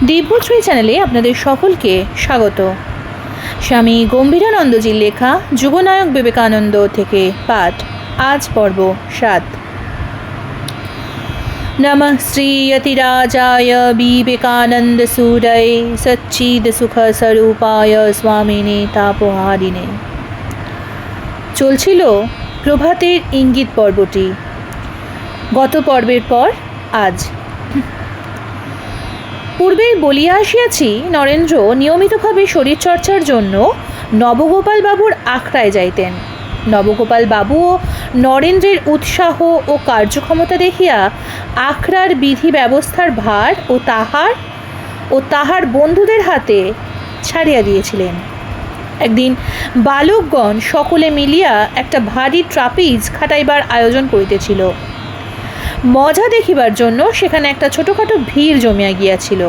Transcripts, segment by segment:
দিব্যশ্রী চ্যানেলে আপনাদের সকলকে স্বাগত। স্বামী গম্ভীরানন্দজির লেখা যুবনায়ক বিবেকানন্দ থেকে পাঠ, আজ পর্ব 7। নমঃ শ্রীয়তিরাজায় বিবেকানন্দ সুরয়ে সচ্চিদ সুখ স্বরূপায় স্বামিনে তাপহারিণে। চলছিল প্রভাতের ইঙ্গিত পর্বটি। গত পর্বের পর আজ। পূর্বেই বলিয়া আসিয়াছি, নরেন্দ্র নিয়মিতভাবে শরীরচর্চার জন্য নবগোপাল বাবুর আখড়ায় যাইতেন। নবগোপাল বাবুও নরেন্দ্রের উৎসাহ ও কার্যক্ষমতা দেখিয়া আখড়ার বিধি ব্যবস্থার ভার ও তাহার বন্ধুদের হাতে ছাড়িয়া দিয়েছিলেন। একদিন বালকগণ সকলে মিলিয়া একটা ভারী ট্রাপিজ খাটাইবার আয়োজন করিতেছিল। মজা দেখিবার জন্য সেখানে একটা ছোটোখাটো ভিড় জমিয়া গিয়াছিল।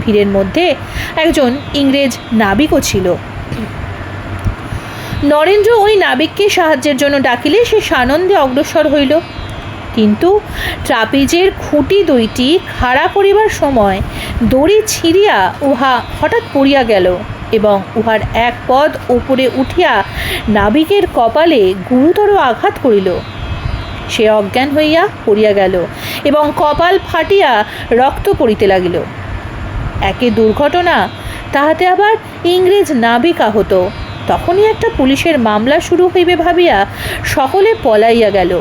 ভিড়ের মধ্যে একজন ইংরেজ নাবিকও ছিল। নরেন্দ্র ওই নাবিককে সাহায্যের জন্য ডাকিলে সে সানন্দে অগ্রসর হইল। কিন্তু ট্রাপিজের খুঁটি দুইটি খাড়া করিবার সময় দড়ি ছিঁড়িয়া উহা হঠাৎ পড়িয়া গেল এবং উহার এক পদ উপরে উঠিয়া নাবিকের কপালে গুরুতর আঘাত করিল। সে অজ্ঞান হইয়া পড়িয়া গেল এবং কপাল ফাটিয়া রক্ত পড়িতে লাগিল। একে দুর্ঘটনা, তাহাতে আবার ইংরেজ নাবিক আহত। তখনই একটা পুলিশের মামলা শুরু হইবে ভাবিয়া সকলে পলাইয়া গেল।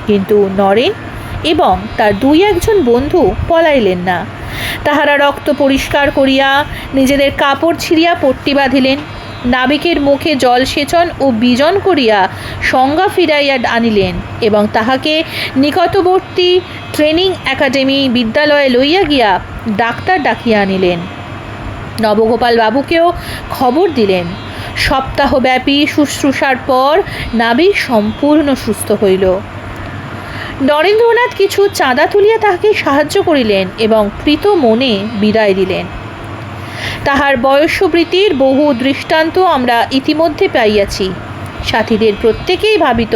কিন্তু নরেন এবং তার দুই একজন বন্ধু পলাইলেন না। তাহারা রক্ত পরিষ্কার করিয়া নিজেদের কাপড় ছিঁড়িয়া পট্টি বাঁধিলেন। নাবিকের মুখে জল সেচন ও বিজন করিয়া সংজ্ঞা ফিরাইয়া আনিলেন এবং তাহাকে নিকটবর্তী ট্রেনিং একাডেমি বিদ্যালয়ে লইয়া গিয়া ডাক্তার ডাকিয়া আনিলেন। নবগোপাল বাবুকেও খবর দিলেন। সপ্তাহব্যাপী শুশ্রূষার পর নাবিক সম্পূর্ণ সুস্থ হইল। নরেন্দ্রনাথ কিছু চাঁদা তুলিয়া তাহাকে সাহায্য করিলেন এবং কৃত মনে বিদায় দিলেন। তাহার বয়স্ববৃত্তির বহু দৃষ্টান্ত আমরা ইতিমধ্যে পাইয়াছি। সাথীদের প্রত্যেকেই ভাবিত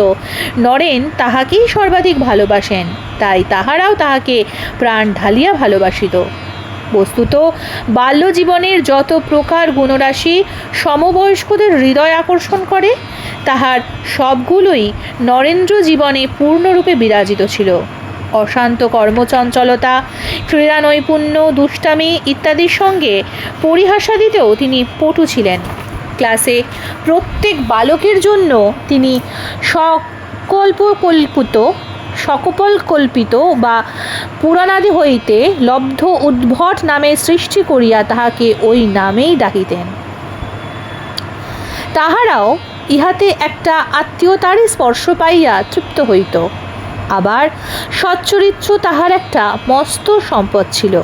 নরেন তাহাকেই সর্বাধিক ভালোবাসেন, তাই তাহারাও তাহাকে প্রাণ ঢালিয়া ভালোবাসিত। বস্তুত বাল্যজীবনের যত প্রকার গুণরাশি সমবয়স্কদের হৃদয় আকর্ষণ করে, তাহার সবগুলোই নরেন্দ্র জীবনে পূর্ণরূপে বিরাজিত ছিল। অশান্ত কর্মচঞ্চলতা, ক্রীড়া নৈপুণ্য, দুষ্টামি ইত্যাদির সঙ্গে পরিহাসাদিতেও তিনি পটু ছিলেন। ক্লাসে প্রত্যেক বালকের জন্য তিনি সকল্পিত বা পুরাণাদি হইতে লব্ধ উদ্ভট নামে সৃষ্টি করিয়া তাহাকে ওই নামেই ডাকিতেন। তাহারাও ইহাতে একটা আত্মীয়তারই স্পর্শ পাইয়া তৃপ্ত হইত। আবার সচ্চরিত্র তাহার একটা মস্ত সম্পদ ছিল।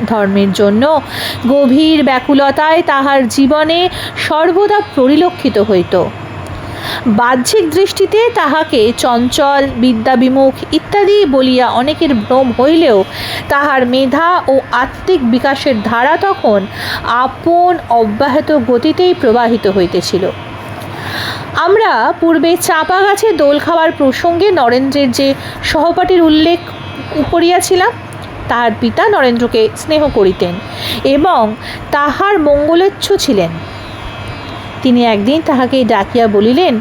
ধর্মের জন্য গভীর ব্যাকুলতায় তাহার জীবনে সর্বদা পরিলক্ষিত হইত। বাহ্যিক দৃষ্টিতে তাহাকে চঞ্চল, বিদ্যাবিমুখ ইত্যাদি বলিয়া অনেকের ভ্রম হইলেও তাহার মেধা ও আত্মিক বিকাশের ধারা তখন আপন অব্যাহত গতিতেই প্রবাহিত হইতেছিল। আমরা পূর্বে চাপা গাছে দোল খাওয়ার প্রসঙ্গে নরেন্দ্রের যে সহপাঠীর উল্লেখ করিয়াছিলাম, তাহার পিতা নরেন্দ্রকে স্নেহ করিতেন এবং তাহার মঙ্গলেচ্ছু ছিলেন। তিনি একদিন তাহাকে ডাকিয়া বলিলেন,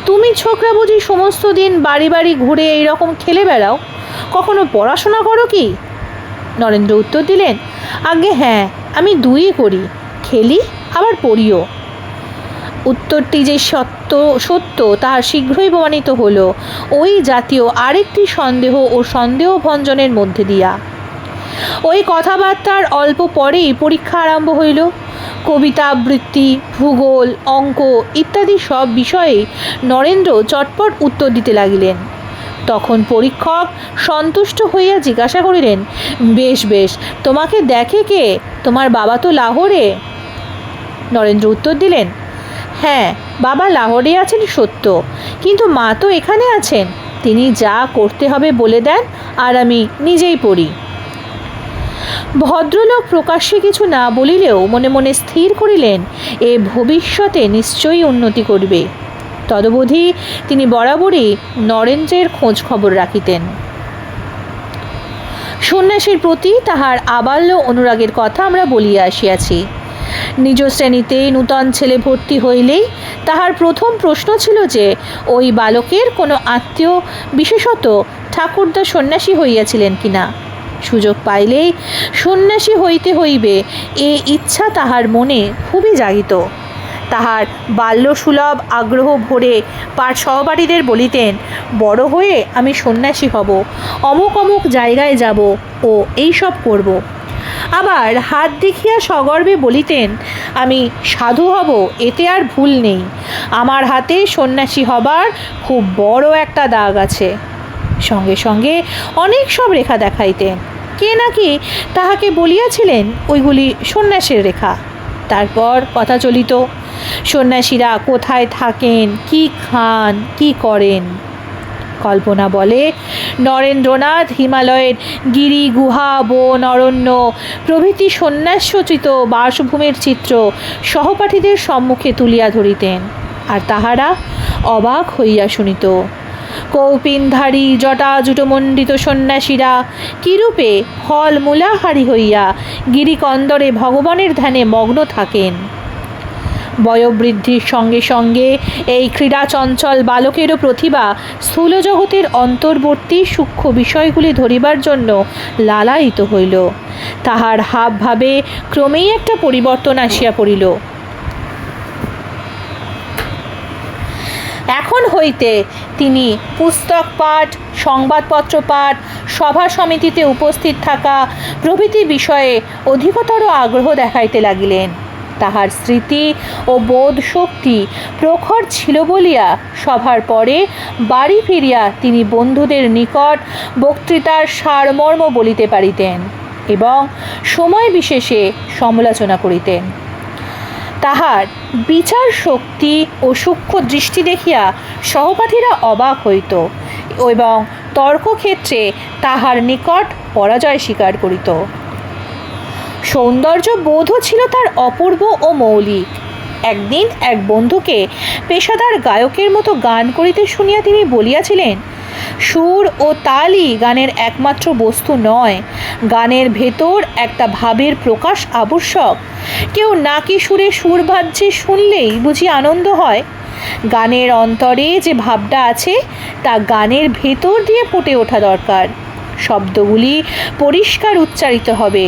তুমি ছোকরা বুঝি সমস্ত দিন বাড়ি বাড়ি ঘুরে এইরকম খেলে বেড়াও, কখনো পড়াশোনা করো কি? নরেন্দ্র উত্তর দিলেন, আগে হ্যাঁ, আমি দুইই করি, খেলি আবার পড়িও। উত্তরটি যে সত্য তাহার শীঘ্রই প্রমাণিত হল ওই জাতীয় আরেকটি সন্দেহ ও সন্দেহভঞ্জনের মধ্যে দিয়া। ওই কথাবার্তার অল্প পরেই পরীক্ষা আরম্ভ হইল। কবিতা আবৃত্তি, ভূগোল, অঙ্ক ইত্যাদি সব বিষয়ে নরেন্দ্র চটপট উত্তর দিতে লাগিলেন। তখন পরীক্ষক সন্তুষ্ট হইয়া জিজ্ঞাসা করিলেন, বেশ বেশ, তোমাকে দেখে কে? তোমার বাবা তো লাহোরে। নরেন্দ্র উত্তর দিলেন, হ্যাঁ, বাবা লাহোরে আছেন সত্য, কিন্তু মা তো এখানে আছেন। তিনি যা করতে হবে বলে দেন আর আমি নিজেই পড়ি। ভদ্রলোক প্রকাশ্যে কিছু না বলিলেও মনে মনে স্থির করিলেন এ ভবিষ্যতে নিশ্চয়ই উন্নতি করবে। তদবধি তিনি বরাবরই নরেন্দ্রের খোঁজ খবর রাখিতেন। সন্ন্যাসীর প্রতি তাহার আবাল্য অনুরাগের কথা আমরা বলিয়া আসিয়াছি। নিজ শ্রেণীতে নূতন ছেলে ভর্তি হইলেই তাহার প্রথম প্রশ্ন ছিল যে ওই বালকের কোনো আত্মীয়, বিশেষত ঠাকুরদা সন্ন্যাসী হইয়াছিলেন কিনা। সুযোগ পাইলেই সন্ন্যাসী হইতে হইবে এ ইচ্ছা তাহার মনে খুবই জাগিত। তাহার বাল্যসুলভ আগ্রহ ভরে সহপাঠীদের বলিতেন, বড় হয়ে আমি সন্ন্যাসী হব, অমুক অমুক জায়গায় যাব ও এইসব করব। আবার হাত দেখিয়া সগর্বে বলিতেন, আমি সাধু হব, এতে আর ভুল নেই, আমার হাতে সন্ন্যাসী হবার খুব বড় একটা দাগ আছে। সঙ্গে সঙ্গে অনেক সব রেখা দেখাইতেন। কে নাকি তাহাকে বলিয়াছিলেন ওইগুলি সন্ন্যাসের রেখা। তারপর কথা চলিত সন্ন্যাসীরা কোথায় থাকেন, কি খান, কি করেন। কল্পনা বলে নরেন্দ্রনাথ হিমালয়ের গিরি, গুহা, বন, অরণ্য প্রভৃতি সন্ন্যাসোচিত বাসভূমির চিত্র সহপাঠীদের সম্মুখে তুলিয়া ধরিতেন, আর তাহারা অবাক হইয়া শুনিত। কৌপিনধারী জটাজুটমণ্ডিত সন্ন্যাসীরা কিরূপে ফলমূলাহারী হইয়া গিরিকন্দরে ভগবানের ধ্যানে মগ্ন থাকেন। বয়োবৃদ্ধির সঙ্গে সঙ্গে এই ক্রীড়াচঞ্চল বালকেরও প্রতিভা স্থূল জগতের অন্তর্বর্তী সূক্ষ্ম বিষয়গুলি ধরিবার জন্য লালায়িত হইল। তাহার হাবভাবে ক্রমেই একটা পরিবর্তন আসিয়া পড়িল। এখন হইতে তিনি পুস্তক পাঠ, সংবাদপত্র পাঠ, সভা সমিতিতে উপস্থিত থাকা প্রভৃতি বিষয়ে অধিকতর আগ্রহ দেখাইতে লাগিলেন। তাহার স্মৃতি ও বোধ শক্তি প্রখর ছিল বলিয়া সভার পরে বাড়ি ফিরিয়া তিনি বন্ধুদের নিকট বক্তৃতার সারমর্ম বলিতে পারিতেন এবং সময় বিশেষে সমালোচনা করিতেন। তাহার বিচার শক্তি ও সূক্ষ্ম দৃষ্টি দেখিয়া সহপাঠীরা অবাক হইত এবং তর্কক্ষেত্রে তাহার নিকট পরাজয় স্বীকার করিত। সৌন্দর্য বোধও ছিল তার অপূর্ব ও মৌলিক। একদিন এক বন্ধুকে পেশাদার গায়কের মতো গান করিতে শুনিয়া তিনি বলিয়াছিলেন, সুর ও তালই গানের একমাত্র বস্তু নয়, গানের ভেতর একটা ভাবের প্রকাশ আবশ্যক। কেউ নাকি সুরে সুর বাজছে শুনলেই বুঝি আনন্দ হয়? গানের অন্তরে যে ভাবটা আছে তা গানের ভেতর দিয়ে ফুটে ওঠা দরকার। শব্দগুলি পরিষ্কার উচ্চারিত হবে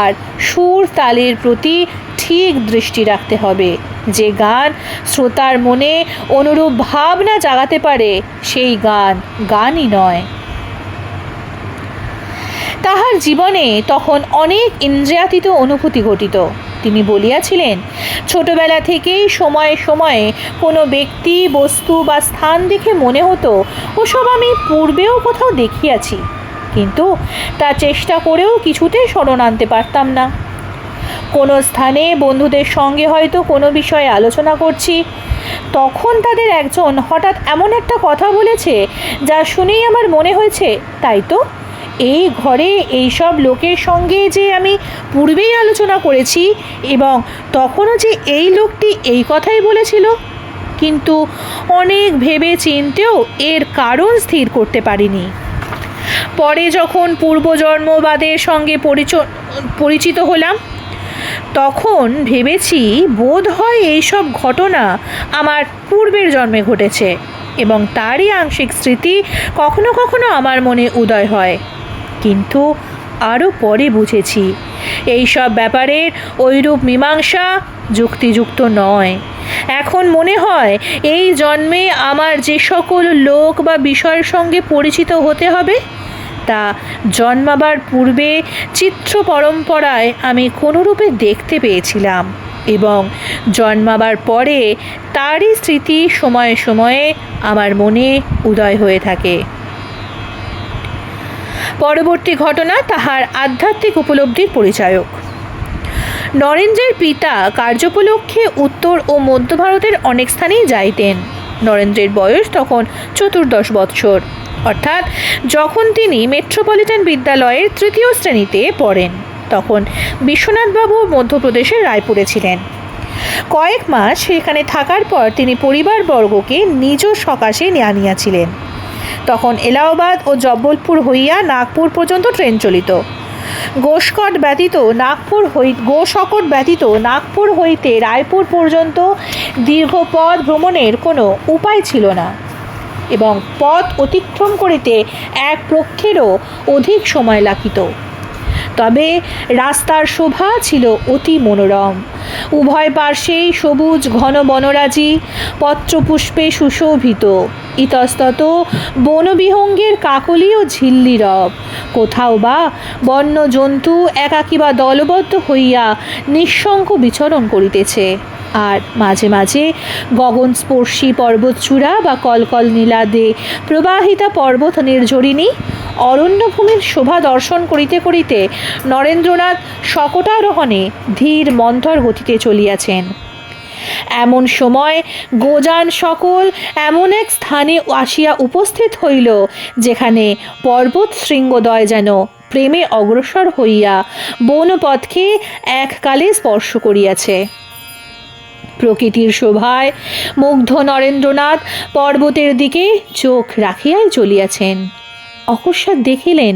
আর সুর তালের প্রতি ঠিক দৃষ্টি রাখতে হবে। যে গান শ্রোতার মনে অনুরূপ ভাবনা জাগাতে পারে সেই গান গানই নয়। তাহার জীবনে তখন অনেক ইন্দ্রিয়াতীত অনুভূতি ঘটিত। তিনি বলিয়াছিলেন, ছোটবেলা থেকেই সময়ে সময়ে কোনো ব্যক্তি, বস্তু বা স্থান দেখে মনে হতো ওসব আমি পূর্বেও কোথাও দেখিয়াছি, কিন্তু তা চেষ্টা করেও কিছুতেই স্মরণ আনতে পারতাম না। কোনো স্থানে বন্ধুদের সঙ্গে হয়তো কোনো বিষয়ে আলোচনা করছি, তখন তাদের একজন হঠাৎ এমন একটা কথা বলেছে যা শুনেই আমার মনে হয়েছে, তাই তো এই ঘরে এইসব লোকের সঙ্গে যে আমি পূর্বেই আলোচনা করেছি এবং তখনও যে এই লোকটি এই কথাই বলেছিল, কিন্তু অনেক ভেবে চিন্তেও এর কারণ স্থির করতে পারিনি। পরে যখন পূর্বজন্মবাদের সঙ্গে পরিচিত হলাম, তখন ভেবেছি বোধ হয় এইসব ঘটনা আমার পূর্বের জন্মে ঘটেছে এবং তারই আংশিক স্মৃতি কখনো কখনো আমার মনে উদয় হয়। কিন্তু আরও পরে বুঝেছি এইসব ব্যাপারের ওইরূপ মীমাংসা যুক্তিযুক্ত নয়। এখন মনে হয় এই জন্মে আমার যে সকল লোক বা বিষয়ের সঙ্গে পরিচিত হতে হবে তা জন্মাবার পূর্বে চিত্র পরম্পরায় আমি কোনোরূপে দেখতে পেয়েছিলাম এবং জন্মাবার পরে তারই স্মৃতি সময়ে সময়ে আমার মনে উদয় হয়ে থাকে। পরবর্তী ঘটনা তাহার আধ্যাত্মিক উপলব্ধির পরিচায়ক। নরেন্দ্রের পিতা কার্যোপলক্ষে উত্তর ও মধ্য ভারতের অনেক স্থানেই যাইতেন। নরেন্দ্রের বয়স তখন 14 বৎসর, অর্থাৎ যখন তিনি মেট্রোপলিটন বিদ্যালয়ের 3য় শ্রেণীতে পড়েন, তখন বিশ্বনাথবাবু মধ্যপ্রদেশের রায়পুরে ছিলেন। কয়েক মাস সেখানে থাকার পর তিনি পরিবারবর্গকে নিজ সকাশে আনিয়াছিলেন। তখন এলাহাবাদ ও জব্বলপুর হইয়া নাগপুর পর্যন্ত ট্রেন চলিত। গোসকট ব্যতীত নাগপুর হইতে রায়পুর পর্যন্ত দীর্ঘ পথ ভ্রমণের কোনো উপায় ছিল না এবং পথ অতিক্রম করিতে এক পক্ষেরও অধিক সময় লাগিত। তবে রাস্তার শোভা ছিল অতি মনোরম। উভয় পার্শ্বেই সবুজ ঘন বনরাজি, পত্রপুষ্পে সুশোভিত, ইতস্তত বনবিহঙ্গের কাকলি ও ঝিল্লি রব। কোথাও বা বন্য জন্তু একাকী বা দলবদ্ধ হইয়া নিঃশঙ্ক বিচরণ করিতেছে, আর মাঝে মাঝে গগনস্পর্শী পর্বতচূড়া বা কলকল নীলাদে প্রবাহিতা পর্বত নির্ঝরিণী অরণ্যভূমির শোভা দর্শন করিতে করিতে নরেন্দ্রনাথ শকটারোহণে ধীর মন্থর গতিতে চলিয়াছেন। এমন সময় গোযান সকল এমন এক স্থানে আসিয়া উপস্থিত হইল, যেখানে পর্বত শৃঙ্গদ্বয় যেন প্রেমে অগ্রসর হইয়া বনপথকে এককালে স্পর্শ করিয়াছে। প্রকৃতির শোভায় মুগ্ধ নরেন্দ্রনাথ পর্বতের দিকে চোখ রাখিয়াই চলিয়াছেন। অকস্মাৎ দেখিলেন,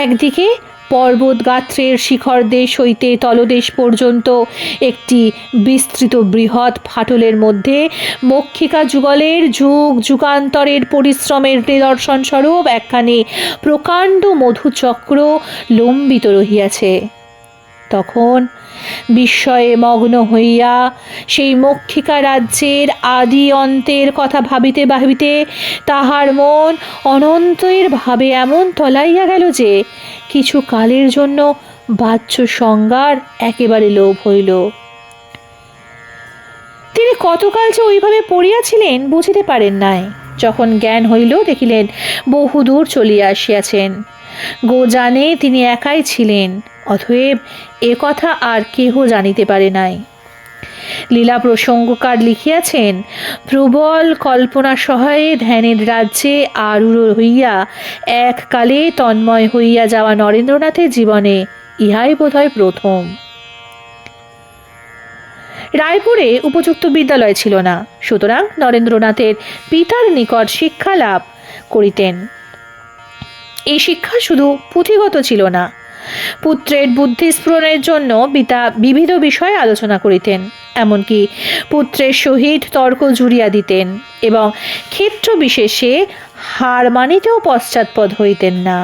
একদিকে পর্বত গাত্রের শিখর দেশ হইতে তলদেশ পর্যন্ত একটি বিস্তৃত বৃহৎ ফাটলের মধ্যে মক্ষিকা যুগলের যুগ যুগান্তরের পরিশ্রমের নিদর্শন স্বরূপ একখানি প্রকাণ্ড মধুচক্র লম্বিত রহিয়াছে। তখন বিস্ময়ে মগ্ন হইয়া সেই মক্ষিকা রাজ্যের আদি অন্তের কথা ভাবিতে ভাবিতে তাহার মন অনন্তের ভাবে এমন তলাইয়া গেল যে কিছু কালের জন্য বাহ্য সংজ্ঞার একেবারে লোভ হইল। তিনি কতকাল যে ওইভাবে পড়িয়াছিলেন বুঝিতে পারেন নাই। যখন জ্ঞান হইল, দেখিলেন বহুদূর চলিয়া আসিয়াছেন। গোযানে তিনি একাই ছিলেন, অতএব এ কথা আর কেহ জানিতে পারে নাই। লীলা প্রসঙ্গকার লিখিয়াছেন, প্রবল কল্পনা সহায়ে ধ্যানের রাজ্যে আরূঢ় হইয়া এককালে তন্ময় হইয়া যাওয়া নরেন্দ্রনাথের জীবনে ইহাই বোধহয় প্রথম। রায়পুরে উপযুক্ত বিদ্যালয় ছিল না, সুতরাং নরেন্দ্রনাথের পিতার নিকট শিক্ষা লাভ করিতেন। এই শিক্ষা শুধু পুঁথিগত ছিল না, পুত্রের বুদ্ধি স্ফুরণের জন্য পিতা বিবিধ বিষয়ে আলোচনা করিতেন, এমনকি পুত্রের সহিত তর্ক জুড়িয়া দিতেন এবং ক্ষেত্র বিশেষে হার মানিতেও পশ্চাৎপদ হইতেন না।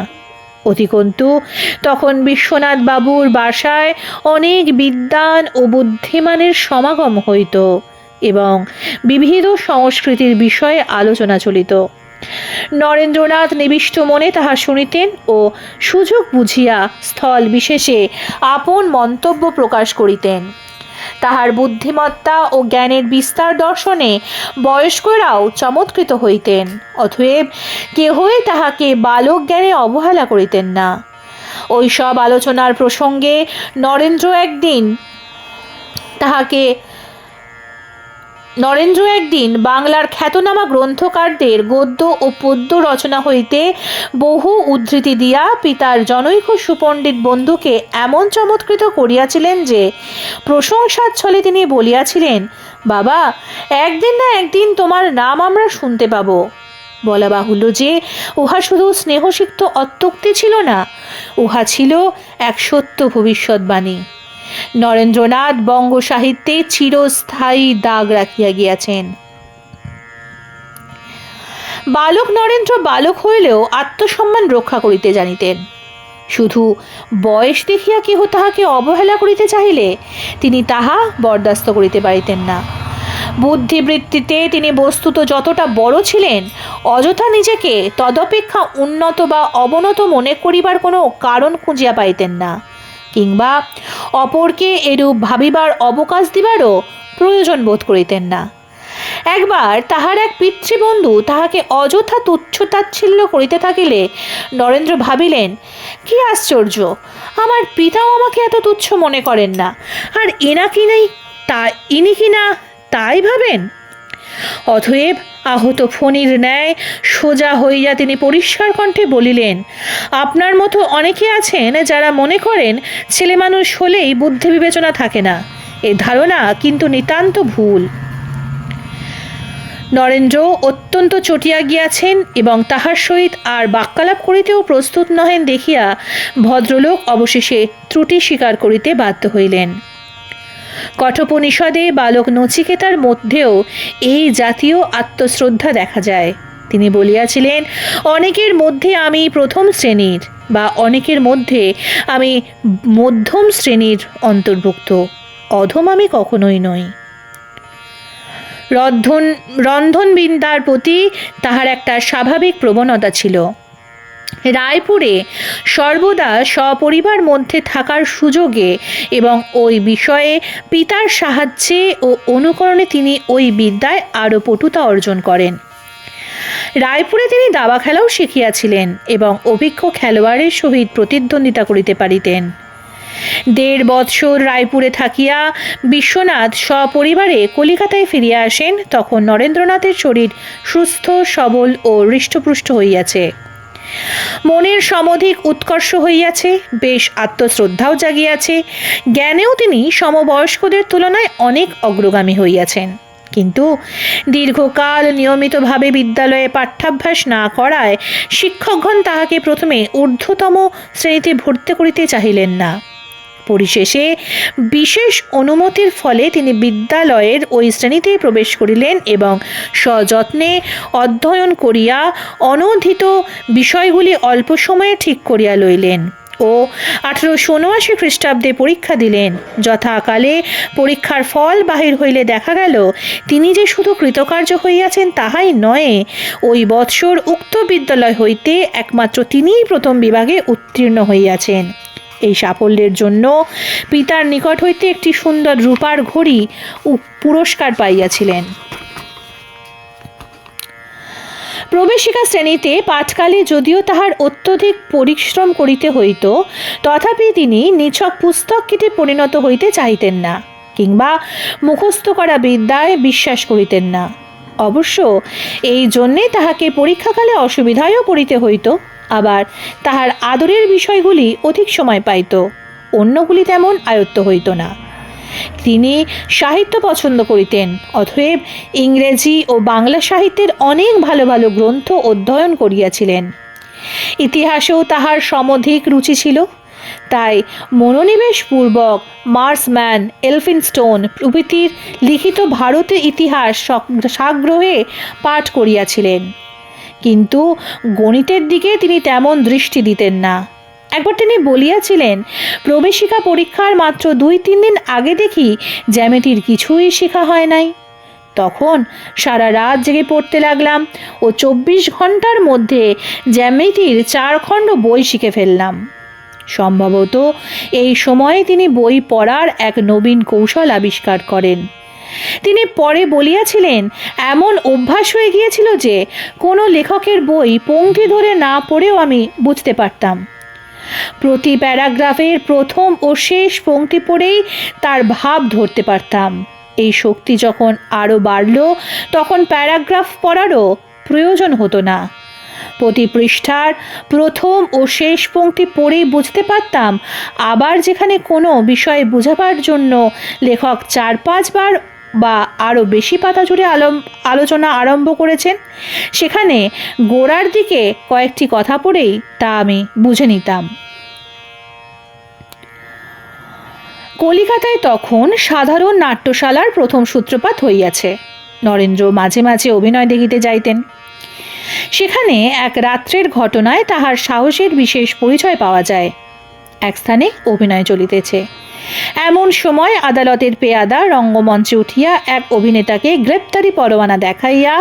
অধিকন্তু তখন বিশ্বনাথ বাবুর বাসায় অনেক বিদ্বান ও বুদ্ধিমানের সমাগম হইত এবং বিবিধ সংস্কৃতির বিষয়ে আলোচনা চলিত। নরেন্দ্রনাথ নিবিষ্ট মনে তাহা শুনিতেন ও সুযোগ বুঝিয়া স্থল বিশেষে আপন মন্তব্য প্রকাশ করিতেন। তাহার বুদ্ধিমত্তা ও জ্ঞানের বিস্তার দর্শনে বয়স্করাও চমৎকৃত হইতেন, অতএব কেহই তাহাকে বালক জ্ঞানে অবহেলা করিতেন না। ওই সব আলোচনার প্রসঙ্গে নরেন্দ্র একদিন বাংলার খ্যাতনামা গ্রন্থকারদের গদ্য ও পদ্য রচনা হইতে বহু উদ্ধৃতি দিয়া পিতার জনৈক সুপণ্ডিত বন্ধুকে এমন চমৎকৃত করিয়াছিলেন যে প্রশংসার ছলে তিনি বলিয়াছিলেন, বাবা, একদিন না একদিন তোমার নাম আমরা শুনতে পাব। বলা বাহুল্য যে উহা শুধু স্নেহসিক্ত অত্যুক্তি ছিল না, উহা ছিল এক সত্য ভবিষ্যৎবাণী। নরেন্দ্রনাথ বঙ্গ সাহিত্যে চিরস্থায়ী দাগ রাখিয়া গিয়াছেন। বালক নরেন্দ্র বালক হইলেও আত্মসম্মান রক্ষা করিতে জানিতেন। শুধু বয়স দেখিয়া কেহ তাহাকে অবহেলা করিতে চাহিলে তিনি তাহা বরদাস্ত করিতে পারিতেন না। বুদ্ধিবৃত্তিতে তিনি বস্তুত যতটা বড় ছিলেন, অযথা নিজেকে তদপেক্ষা উন্নত বা অবনত মনে করিবার কোনো কারণ খুঁজিয়া পাইতেন না, কিংবা অপরকে এরূপ ভাবিবার অবকাশ দিবারও প্রয়োজন বোধ করিতেন না। একবার তাহার এক পিতৃবন্ধু তাহাকে অযথা তুচ্ছতাচ্ছিল্য করিতে থাকিলে নরেন্দ্র ভাবিলেন, কি আশ্চর্য, আমার পিতাও আমাকে এত তুচ্ছ মনে করেন না, আর ইনি কিনা তাই ভাবেন। অতএব আহত ফণির ন্যায় সোজা হইয়া তিনি পরিষ্কার কণ্ঠে বলিলেন, আপনার মতো অনেকে আছেন যারা মনে করেন ছেলে মানুষ হলেই বুদ্ধি বিবেচনা থাকে না। এ ধারণা কিন্তু নিতান্ত ভুল। নরেন্দ্র অত্যন্ত চটিয়া গিয়াছেন এবং তাহার সহিত আর বাক্যালাপ করিতেও প্রস্তুত নহেন দেখিয়া ভদ্রলোক অবশেষে ত্রুটি স্বীকার করিতে বাধ্য হইলেন। কঠোপনিষদে বালক নচিকেতার মধ্যেও এই জাতীয় আত্মশ্রদ্ধা দেখা যায়। তিনি বলিয়াছিলেন, অনেকের মধ্যে আমি প্রথম শ্রেণীর বা অনেকের মধ্যে আমি মধ্যম শ্রেণীর অন্তর্ভুক্ত, অধম আমি কখনোই নই। রন্ধনবিদ্যার প্রতি তাহার একটা স্বাভাবিক প্রবণতা ছিল। রায়পুরে সর্বদা সপরিবার মধ্যে থাকার সুযোগে এবং ওই বিষয়ে পিতার সাহায্যে ও অনুকরণে তিনি ওই বিদ্যায় আরও পটুতা অর্জন করেন। রায়পুরে তিনি দাবা খেলাও শিখিয়াছিলেন এবং অভিজ্ঞ খেলোয়াড়ের সহিত প্রতিদ্বন্দ্বিতা করিতে পারিতেন। ১.৫ বৎসর রায়পুরে থাকিয়া বিশ্বনাথ সপরিবারে কলিকাতায় ফিরিয়া আসেন। তখন নরেন্দ্রনাথের শরীর সুস্থ সবল ও হৃষ্টপুষ্ট হইয়াছে, মনের সমধিক উৎকর্ষ হইয়াছে, বেশ আত্মশ্রদ্ধাও জাগিয়াছে, জ্ঞানেও তিনি সমবয়স্কদের তুলনায় অনেক অগ্রগামী হইয়াছেন। কিন্তু দীর্ঘকাল নিয়মিতভাবে বিদ্যালয়ে পাঠ্যাভ্যাস না করায় শিক্ষকগণ তাহাকে প্রথমে ঊর্ধ্বতম শ্রেণীতে ভর্তি করিতে চাহিলেন না। পরিশেষে বিশেষ অনুমতির ফলে তিনি বিদ্যালয়ের ওই শ্রেণীতে প্রবেশ করিলেন এবং সযত্নে অধ্যয়ন করিয়া অনূদিত বিষয়গুলি অল্প সময়ে ঠিক করিয়া লইলেন ও 1879 খ্রিস্টাব্দে পরীক্ষা দিলেন। যথাকালে পরীক্ষার ফল বাহির হইলে দেখা গেল তিনি যে শুধু কৃতকার্য হইয়াছেন তাহাই নয়, ওই বৎসর উক্ত বিদ্যালয় হইতে একমাত্র তিনিই প্রথম বিভাগে উত্তীর্ণ হইয়াছেন। এই সাফল্যের জন্য পিতার নিকট হইতে একটি সুন্দর রূপার ঘড়ি পুরস্কার পাইয়াছিলেন। প্রবেশিকা শ্রেণীতে পাঠকালে যদিও তাহার অত্যধিক পরিশ্রম করিতে হইত, তথাপি তিনি নিছক পুস্তক কেটে পরিণত হইতে চাহিতেন না, কিংবা মুখস্থ করা বিদ্যায় বিশ্বাস করিতেন না। অবশ্য এই জন্যে তাহাকে পরীক্ষাকালে অসুবিধায়ও পড়িতে হইত, আবার তাহার আদরের বিষয়গুলি অধিক সময় পাইত, অন্যগুলি তেমন আয়ত্ত হইত না। তিনি সাহিত্য পছন্দ করিতেন, অতএব ইংরেজি ও বাংলা সাহিত্যের অনেক ভালো ভালো গ্রন্থ অধ্যয়ন করিয়াছিলেন। ইতিহাসেও তাহার সমধিক রুচি ছিল, তাই মনোনিবেশপূর্বক মার্সম্যান, এলফিনস্টোন প্রভৃতির লিখিত ভারতের ইতিহাস সাগ্রহে পাঠ করিয়াছিলেন। কিন্তু গণিতের দিকে তিনি তেমন দৃষ্টি দিতেন না। একবার তিনি বলিয়াছিলেন, প্রবেশিকা পরীক্ষার মাত্র 2-3 দিন আগে দেখি জ্যামিতির কিছুই শেখা হয় নাই। তখন সারা রাত জেগে পড়তে লাগলাম ও 24 ঘন্টার মধ্যে জ্যামিতির 4 খণ্ড বই শিখে ফেললাম। সম্ভবত এই সময়ে তিনি বই পড়ার এক নবীন কৌশল আবিষ্কার করেন। তিনি পরে বলিয়াছিলেন, এমন অভ্যাস হয়ে গিয়েছিল যে কোনো লেখকের বই পংক্তি ধরে না পড়েও আমি বুঝতে পারতাম। প্রতি প্যারাগ্রাফের প্রথম ও শেষ পংক্তি পড়েই তার ভাব ধরতে পারতাম। এই শক্তি যখন আরও বাড়ল, তখন প্যারাগ্রাফ পড়ারও প্রয়োজন হতো না। প্রতি পৃষ্ঠার প্রথম ও শেষ পংক্তি পড়েই বুঝতে পারতাম। আবার যেখানে কোনো বিষয়ে বোঝাবার জন্য লেখক 4-5 বার বা আরও বেশি পাতা জুড়ে আলোচনা আরম্ভ করেছেন, সেখানে গোড়ার দিকে কয়েকটি কথা পড়েই তা আমি বুঝে নিতাম। কলিকাতায় তখন সাধারণ নাট্যশালার প্রথম সূত্রপাত হইয়াছে। নরেন্দ্র মাঝে মাঝে অভিনয় দেখিতে যাইতেন। সেখানে এক রাত্রের ঘটনায় তাহার সাহসের বিশেষ পরিচয় পাওয়া যায়। এক স্থানে অভিনয় চলিতেছে, এমন সময় আদালতের পেয়াদা রঙ্গমঞ্চে উঠিয়া এক অভিনেতাকে গ্রেপ্তারি পরোয়ানা দেখাইয়া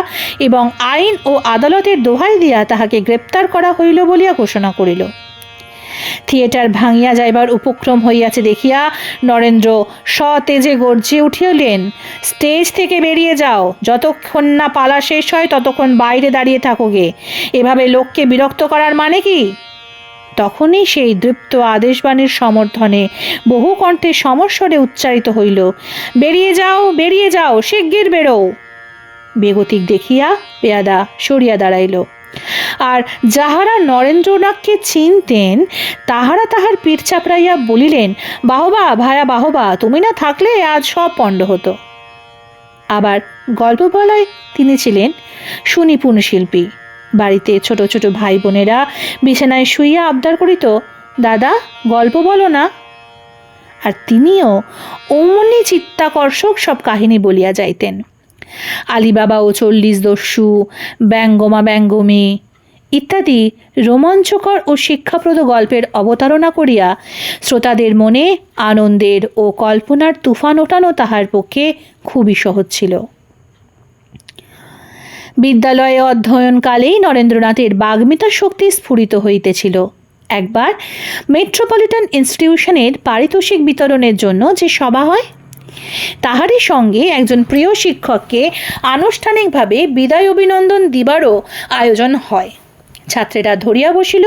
এবং আইন ও আদালতের দোহাই দিয়া তাহাকে গ্রেপ্তার করা হইল বলিয়া ঘোষণা করিল। থিয়েটার ভাঙিয়া যাইবার উপক্রম হইয়াছে দেখিয়া নরেন্দ্র সতেজে গর্জে উঠিলেন, স্টেজ থেকে বেরিয়ে যাও, যতক্ষণ না পালা শেষ হয় ততক্ষণ বাইরে দাঁড়িয়ে থাকো গে, এভাবে লোককে বিরক্ত করার মানে কি? তখনই সেই দৃপ্ত আদেশবাণীর সমর্থনে বহু কণ্ঠে সমস্বরে উচ্চারিত হইল, বেরিয়ে যাও, বেরিয়ে যাও, শিগগির বেরো। বেগতিক দেখিয়া পেয়াদা সরিয়া দাঁড়াইল, আর যাহারা নরেন্দ্রনাথকে চিনতেন তাহারা তাহার পিঠ চাপড়াইয়া বলিলেন, বাহবা ভায়া বাহবা, তুমি না থাকলে আজ সব পণ্ড হতো। আবার গল্প বলায় তিনি ছিলেন সুনিপুণ শিল্পী। বাড়িতে ছোট ছোট ভাই বোনেরা বিছানায় শুইয়া আবদার করিত, দাদা গল্প বলো না। আর তিনিও অমনি চিত্তাকর্ষক সব কাহিনী বলিয়া যাইতেন। আলিবাবা ও 40 দস্যু, ব্যঙ্গমা ব্যঙ্গমী ইত্যাদি রোমাঞ্চকর ও শিক্ষাপ্রদ গল্পের অবতারণা করিয়া শ্রোতাদের মনে আনন্দের ও কল্পনার তুফান ওঠানো তাহার পক্ষে খুবই সহজ ছিল। বিদ্যালয়ে অধ্যয়নকালেই নরেন্দ্রনাথের বাগ্মিতা শক্তি স্ফুরিত হইতেছিল। একবার মেট্রোপলিটন ইনস্টিটিউশনের পারিতোষিক বিতরণের জন্য যে সভা হয়, তাহারই সঙ্গে একজন প্রিয় শিক্ষককে আনুষ্ঠানিকভাবে বিদায় অভিনন্দন দিবারও আয়োজন হয়। ছাত্রেরা ধরিয়া বসিল,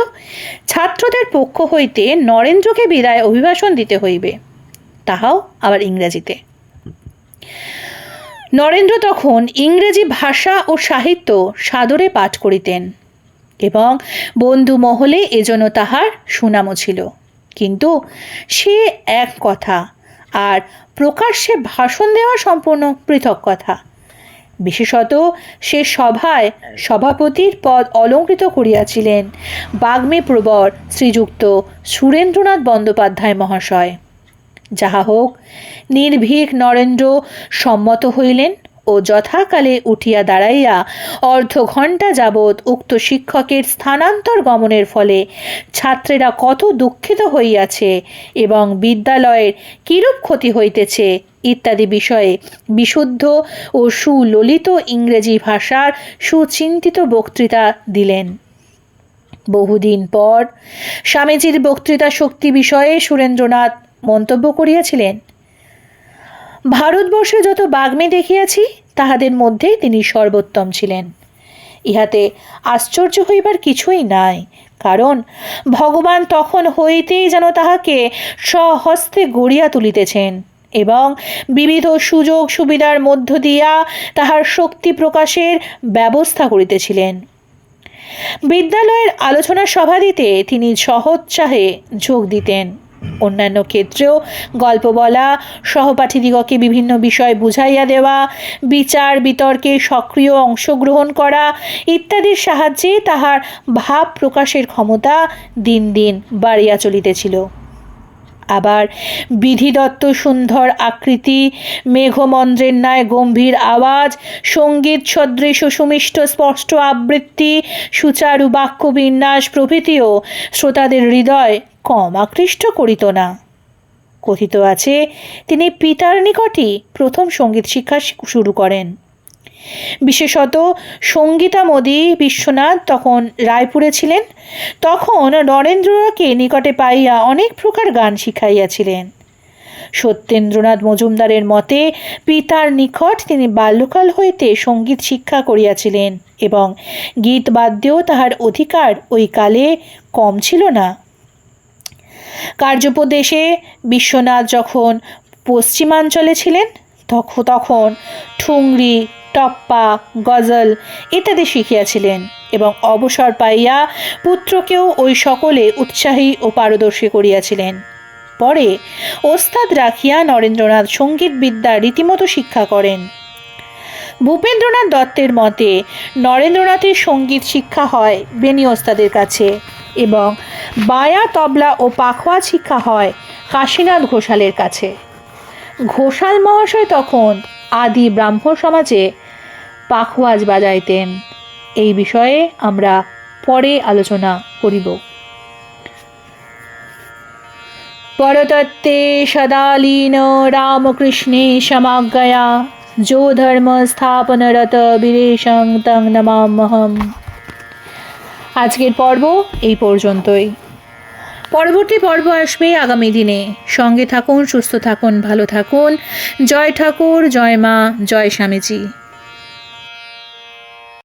ছাত্রদের পক্ষ হইতে নরেন্দ্রকে বিদায় অভিভাষণ দিতে হইবে, তাহাও আবার ইংরেজিতে। নরেন্দ্র তখন ইংরেজি ভাষা ও সাহিত্য সাদরে পাঠ করিতেন এবং বন্ধু মহলে এজন্য তাহার সুনামও ছিল। কিন্তু সে এক কথা, আর প্রকাশ্যে ভাষণ দেওয়া সম্পূর্ণ পৃথক কথা। বিশেষত সে সভায় সভাপতির পদ অলঙ্কৃত করিয়াছিলেন বাগ্মী প্রবর শ্রীযুক্ত সুরেন্দ্রনাথ বন্দ্যোপাধ্যায় মহাশয়। যাহা হোক, নির্ভীক নরেন্দ্র সম্মত হইলেন ও যথাকালে উঠিয়া দাঁড়াইয়া অর্ধ ঘণ্টা যাবৎ উক্ত শিক্ষকের স্থানান্তর গমনের ফলে ছাত্রেরা কত দুঃখিত হইয়াছে এবং বিদ্যালয়ের কিরূপ ক্ষতি হইতেছে ইত্যাদি বিষয়ে বিশুদ্ধ ও সুললিত ইংরেজি ভাষার সুচিন্তিত বক্তৃতা দিলেন। বহুদিন পর স্বামীজির বক্তৃতা শক্তি বিষয়ে সুরেন্দ্রনাথ মন্তব্য করিয়াছিলেন, ভারতবর্ষে যত বাগ্মী দেখিয়াছি তাহাদের মধ্যে তিনি সর্বোত্তম ছিলেন। ইহাতে আশ্চর্য হইবার কিছুই নাই, কারণ ভগবান তখন হইতেই যেন তাহাকে স্বহস্তে গড়িয়া তুলিতেছেন এবং বিবিধ সুযোগ সুবিধার মধ্য দিয়া তাহার শক্তি প্রকাশের ব্যবস্থা করিতেছিলেন। বিদ্যালয়ের আলোচনা সভা দিতে তিনি সহোৎসাহে যোগ দিতেন। অন্যান্য ক্ষেত্রেও গল্প বলা, সহপাঠীদিগকে বিভিন্ন বিষয় বুঝাইয়া দেওয়া, বিচার বিতর্কে সক্রিয় অংশগ্রহণ করা ইত্যাদির সাহায্যে তাহার ভাব প্রকাশের ক্ষমতা দিন দিন বাড়িয়া চলিতেছিল। আবার বিধিদত্ত সুন্দর আকৃতি, মেঘমন্দ্রের ন্যায় গম্ভীর আওয়াজ, সঙ্গীত সদৃশ সুমিষ্ট স্পষ্ট আবৃত্তি, সুচারু বাক্য বিন্যাস প্রভৃতিও শ্রোতাদের হৃদয় কম আকৃষ্ট করিত না। কথিত আছে তিনি পিতার নিকটই প্রথম সঙ্গীত শিক্ষা শুরু করেন। বিশেষত সঙ্গীতামোদী বিশ্বনাথ তখন রায়পুরে ছিলেন। তখন নরেন্দ্রকে নিকটে পাইয়া অনেক প্রকার গান শিখাইয়াছিলেন। সত্যেন্দ্রনাথ মজুমদারের মতে পিতার নিকট তিনি বাল্যকাল হইতে সঙ্গীত শিক্ষা করিয়াছিলেন এবং গীত বাদ্যেও তাহার অধিকার ওই কালে কম ছিল না। কার্যোপদেশে বিশ্বনাথ যখন পশ্চিমাঞ্চলে ছিলেন তখন ঠুংরি, টপ্পা, গজল ইত্যাদি শিখিয়াছিলেন এবং অবসর পাইয়া পুত্রকেও ওই সকলে উৎসাহী ও পারদর্শী করিয়াছিলেন। পরে ওস্তাদ রাখিয়া নরেন্দ্রনাথ সঙ্গীত বিদ্যা রীতিমতো শিক্ষা করেন। ভূপেন্দ্রনাথ দত্তের মতে নরেন্দ্রনাথের সঙ্গীত শিক্ষা হয় বেনি ওস্তাদের কাছে এবং বায়া, তবলা ও পাখোয়াজ শিক্ষা হয় কাশীনাথ ঘোষালের কাছে। ঘোষাল মহাশয় তখন আদি ব্রাহ্ম সমাজে পাখোয়াজ বাজাইতেন। এই বিষয়ে আমরা পরে আলোচনা করিব। পরতত্ত্বে সদালীন রামকৃষ্ণে সমাজ্ঞয়া যো ধর্ম স্থাপনরত বীরেশং তং নমাম্যহম। আজকের পর্ব এই পর্যন্তই। পরবর্তী পর্ব আসবে আগামী দিনে। সঙ্গে থাকুন, সুস্থ থাকুন, ভালো থাকুন। জয় ঠাকুর, জয় মা, জয় স্বামীজি।